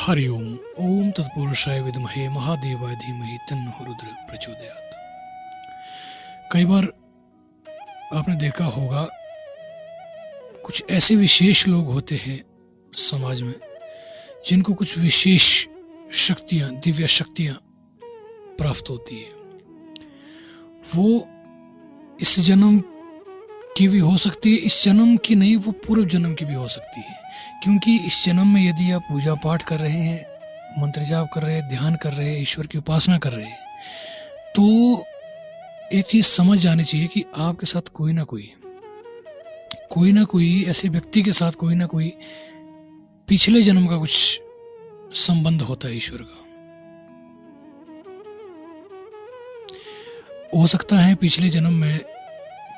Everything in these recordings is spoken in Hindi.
हरि ओम। ओम तत्पुरुषाय विद्महे महादेवाय धीमहि तन्नो रुद्र प्रचोदयात्। कई बार आपने देखा होगा कुछ ऐसे विशेष लोग होते हैं समाज में जिनको कुछ विशेष शक्तियां, दिव्य शक्तियां प्राप्त होती है। वो इस जन्म की भी हो सकती है, इस जन्म की नहीं, वो पूर्व जन्म की भी हो सकती है। क्योंकि इस जन्म में यदि आप पूजा पाठ कर रहे हैं, मंत्र जाप कर रहे हैं, ध्यान कर रहे हैं, ईश्वर की उपासना कर रहे हैं, तो एक चीज समझ जानी चाहिए कि आपके साथ कोई ना कोई ऐसे व्यक्ति के साथ कोई ना कोई पिछले जन्म का कुछ संबंध होता है ईश्वर का। हो सकता है पिछले जन्म में,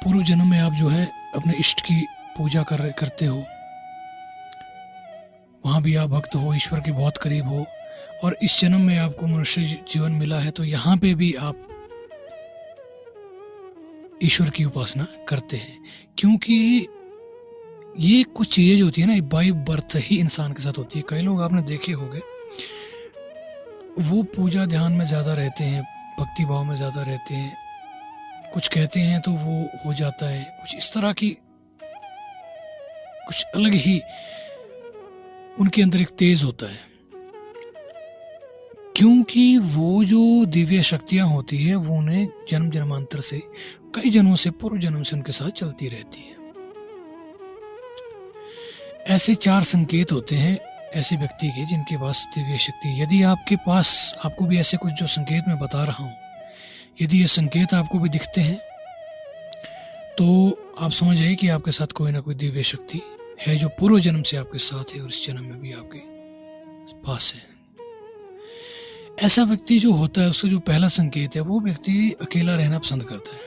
पूर्व जन्म में आप जो है अपने इष्ट की पूजा करते हो, वहां भी आप भक्त हो, ईश्वर के बहुत करीब हो, और इस जन्म में आपको मनुष्य जीवन मिला है तो यहाँ पे भी आप ईश्वर की उपासना करते हैं। क्योंकि ये कुछ चीजें जो होती है ना, बाय बर्थ ही इंसान के साथ होती है। कई लोग आपने देखे होंगे वो पूजा ध्यान में ज्यादा रहते हैं, भक्ति भाव में ज्यादा रहते हैं, कुछ कहते हैं तो वो हो जाता है, कुछ इस तरह की कुछ अलग ही उनके अंदर एक तेज होता है। क्योंकि वो जो दिव्य शक्तियां होती है वो उन्हें जन्म जन्मांतर से, कई जन्मों से, पूर्व जन्म से उनके साथ चलती रहती है। ऐसे 4 संकेत होते हैं ऐसे व्यक्ति के जिनके पास दिव्य शक्ति। यदि आपके पास, आपको भी ऐसे कुछ जो संकेत मैं बता रहा हूं, यदि ये संकेत आपको भी दिखते हैं तो आप समझ जाइए कि आपके साथ कोई ना कोई दिव्य शक्ति है जो पूर्व जन्म से आपके साथ है और इस जन्म में भी आपके पास है। ऐसा व्यक्ति जो होता है, उसका जो पहला संकेत है, वो व्यक्ति अकेला रहना पसंद करता है।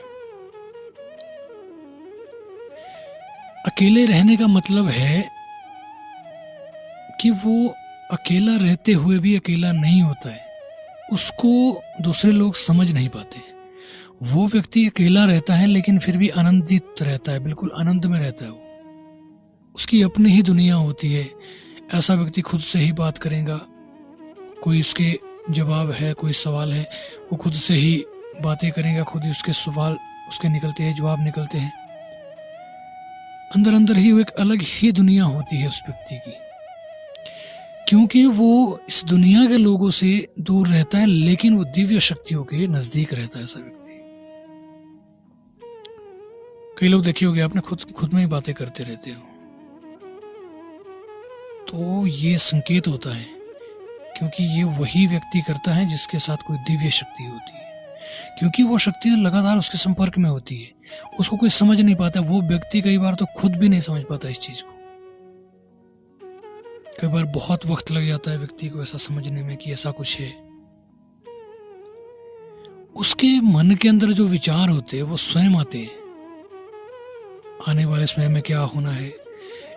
अकेले रहने का मतलब है कि वो अकेला रहते हुए भी अकेला नहीं होता है, उसको दूसरे लोग समझ नहीं पाते। वो व्यक्ति अकेला रहता है लेकिन फिर भी आनंदित रहता है, बिल्कुल आनंद में रहता है। वो उसकी अपनी ही दुनिया होती है। ऐसा व्यक्ति खुद से ही बात करेगा, कोई उसके जवाब है, कोई सवाल है, वो खुद से ही बातें करेगा, खुद ही उसके सवाल उसके निकलते हैं, जवाब निकलते हैं। अंदर अंदर ही वो एक अलग ही दुनिया होती है उस व्यक्ति की। क्योंकि वो इस दुनिया के लोगों से दूर रहता है लेकिन वो दिव्य शक्तियों के नजदीक रहता है ऐसा व्यक्ति। कई लोग देखे होंगे आपने, खुद में ही बातें करते रहते हो, तो ये संकेत होता है। क्योंकि ये वही व्यक्ति करता है जिसके साथ कोई दिव्य शक्ति होती है। क्योंकि वो शक्ति लगातार उसके संपर्क में होती है, उसको कोई समझ नहीं पाता। वो व्यक्ति कई बार तो खुद भी नहीं समझ पाता इस चीज को। कई बार बहुत वक्त लग जाता है व्यक्ति को ऐसा समझने में कि ऐसा कुछ है। उसके मन के अंदर जो विचार होते हैं वो स्वयं आते हैं, आने वाले समय में क्या होना है,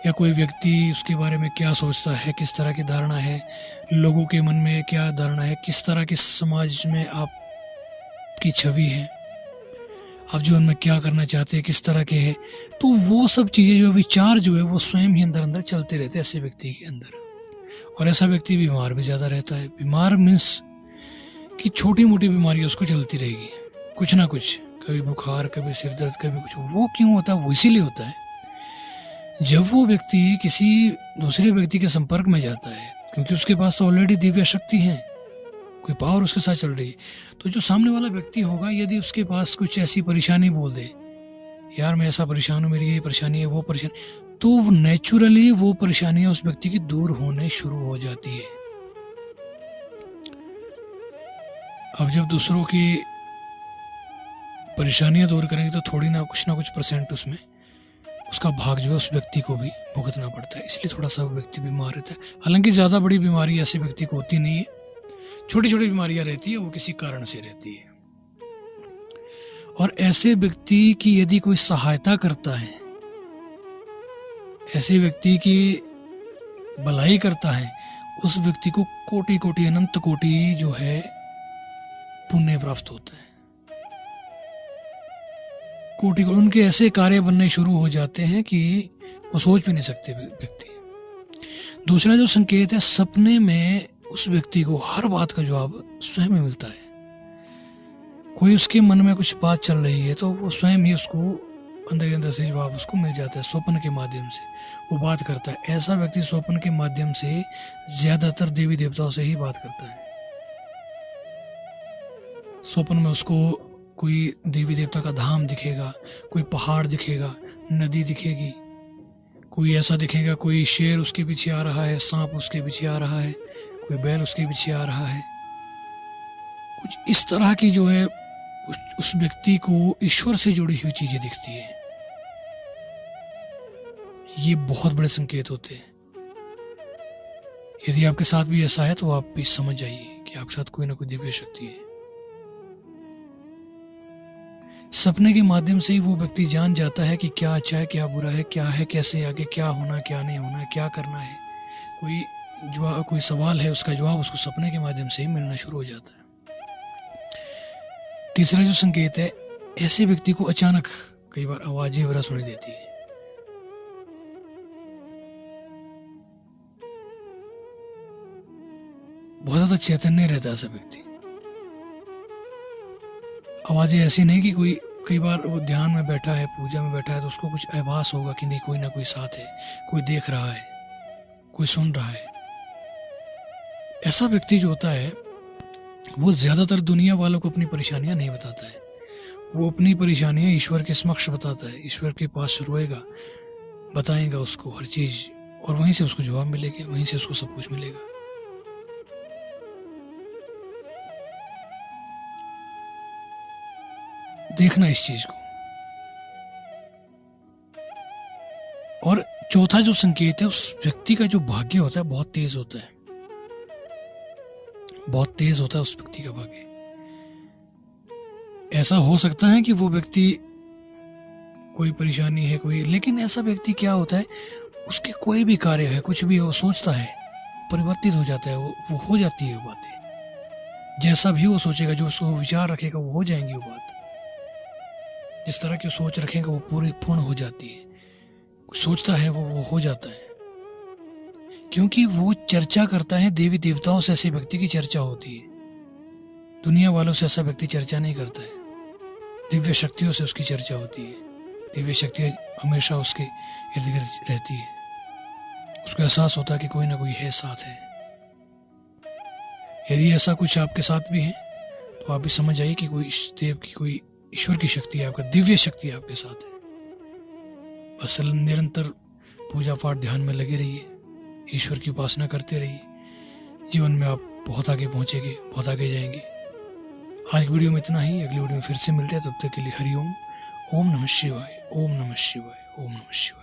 या कोई व्यक्ति उसके बारे में क्या सोचता है, किस तरह की धारणा है, लोगों के मन में क्या धारणा है, किस तरह की समाज में आपकी छवि है, आप जीवन में क्या करना चाहते हैं, किस तरह के हैं। तो वो सब चीजें, जो विचार जो है वो स्वयं ही अंदर अंदर चलते रहते हैं ऐसे व्यक्ति के अंदर। और ऐसा व्यक्ति बीमार भी ज्यादा रहता है। बीमार मीन्स कि छोटी मोटी बीमारी उसको चलती रहेगी, कुछ ना कुछ, कभी बुखार, कभी सिर दर्द, कभी कुछ। वो क्यों होता है? वो इसीलिए होता है जब वो व्यक्ति किसी दूसरे व्यक्ति के संपर्क में जाता है, क्योंकि उसके पास तो ऑलरेडी दिव्य शक्ति है, कोई पावर उसके साथ चल रही है। तो जो सामने वाला व्यक्ति होगा, यदि उसके पास कुछ ऐसी परेशानी बोल दे, यार मैं ऐसा परेशान हूं, मेरी ये परेशानी है, वो परेशानी, तो नेचुरली वो परेशानियां उस व्यक्ति की दूर होने शुरू हो जाती है। अब जब दूसरों की परेशानियां दूर करेंगे तो थोड़ी ना कुछ परसेंट उसमें उसका भाग जो है उस व्यक्ति को भी भुगतना पड़ता है। इसलिए थोड़ा सा व्यक्ति बीमार रहता है। हालांकि ज्यादा बड़ी बीमारी ऐसे व्यक्ति को होती नहीं है, छोटी छोटी बीमारियां रहती है, वो किसी कारण से रहती है। और ऐसे व्यक्ति की यदि कोई सहायता करता है, ऐसे व्यक्ति की भलाई करता है, उस व्यक्ति को कोटि कोटि, अनंत कोटि जो है पुण्य प्राप्त होता है। कोटि कोटि उनके ऐसे कार्य बनने शुरू हो जाते हैं कि वो सोच भी नहीं सकते व्यक्ति। दूसरा जो संकेत है, सपने में उस व्यक्ति को हर बात का जवाब स्वयं ही मिलता है। कोई उसके मन में कुछ बात चल रही है तो वो स्वयं ही उसको अंदर ही अंदर से जवाब उसको मिल जाता है। स्वप्न के माध्यम से वो बात करता है। ऐसा व्यक्ति स्वप्न के माध्यम से ज्यादातर देवी देवताओं से ही बात करता है। स्वप्न में उसको कोई देवी देवता का धाम दिखेगा, कोई पहाड़ दिखेगा, नदी दिखेगी, कोई ऐसा दिखेगा, कोई शेर उसके पीछे आ रहा है, सांप उसके पीछे आ रहा है, कोई बैल उसके पीछे आ रहा है। कुछ इस तरह की जो है उस व्यक्ति को ईश्वर से जुड़ी हुई चीजें दिखती है। ये बहुत बड़े संकेत होते हैं। यदि आपके साथ भी ऐसा है तो आप भी समझ जाइए कि आपके साथ कोई ना कोई दिव्य शक्ति है। सपने के माध्यम से ही वो व्यक्ति जान जाता है कि क्या अच्छा है, क्या बुरा है, क्या है, कैसे आगे क्या होना, क्या नहीं होना, क्या करना है। कोई सवाल है, उसका जवाब उसको सपने के माध्यम से ही मिलना शुरू हो जाता है। तीसरा जो संकेत है, ऐसे व्यक्ति को अचानक कई बार आवाजें वगैरह सुनाई देती है। बहुत ज्यादा चैतन्य रहता है ऐसा व्यक्ति। आवाजें ऐसी नहीं कि कई बार वो ध्यान में बैठा है, पूजा में बैठा है तो उसको कुछ आभास होगा कि नहीं कोई ना कोई साथ है, कोई देख रहा है, कोई सुन रहा है। ऐसा व्यक्ति जो होता है वो ज्यादातर दुनिया वालों को अपनी परेशानियां नहीं बताता है। वो अपनी परेशानियां ईश्वर के समक्ष बताता है, ईश्वर के पास रोएगा, बताएगा उसको हर चीज, और वहीं से उसको जवाब मिलेगा, वहीं से उसको सब कुछ मिलेगा। देखना इस चीज को। और चौथा जो संकेत है, उस व्यक्ति का जो भाग्य होता है बहुत तेज होता है, बहुत तेज होता है उस व्यक्ति का भाग्य। ऐसा हो सकता है कि वो व्यक्ति कोई परेशानी है लेकिन ऐसा व्यक्ति क्या होता है, उसके कोई भी कार्य है, कुछ भी वो सोचता है, परिवर्तित हो जाता है, वो हो जाती है वो बातें। जैसा भी वो सोचेगा, जो उसको विचार रखेगा वो हो जाएंगी वो बात। जिस तरह की सोच रखेगा वो पूर्ण हो जाती है। सोचता है वो हो जाता है, क्योंकि वो चर्चा करता है देवी देवताओं से। ऐसे व्यक्ति की चर्चा होती है। दुनिया वालों से ऐसा व्यक्ति चर्चा नहीं करता है। दिव्य शक्तियों से उसकी चर्चा होती है। दिव्य शक्ति हमेशा उसके इर्द गिर्द रहती है। उसको एहसास होता है कि कोई ना कोई है, साथ है। यदि ऐसा कुछ आपके साथ भी है तो आप भी समझ जाइए कि कोई देव की, कोई ईश्वर की शक्ति है, आपका दिव्य शक्ति आपके साथ है। बस निरंतर पूजा पाठ ध्यान में लगे रहिए, ईश्वर की उपासना करते रहिए। जीवन में आप बहुत आगे पहुंचेंगे, बहुत आगे जाएंगे। आज की वीडियो में इतना ही। अगली वीडियो में फिर से मिलते हैं। तब तक के लिए हरिओम। ओम नमः शिवाय, ओम नमः शिवाय, ओम नमः शिवाय।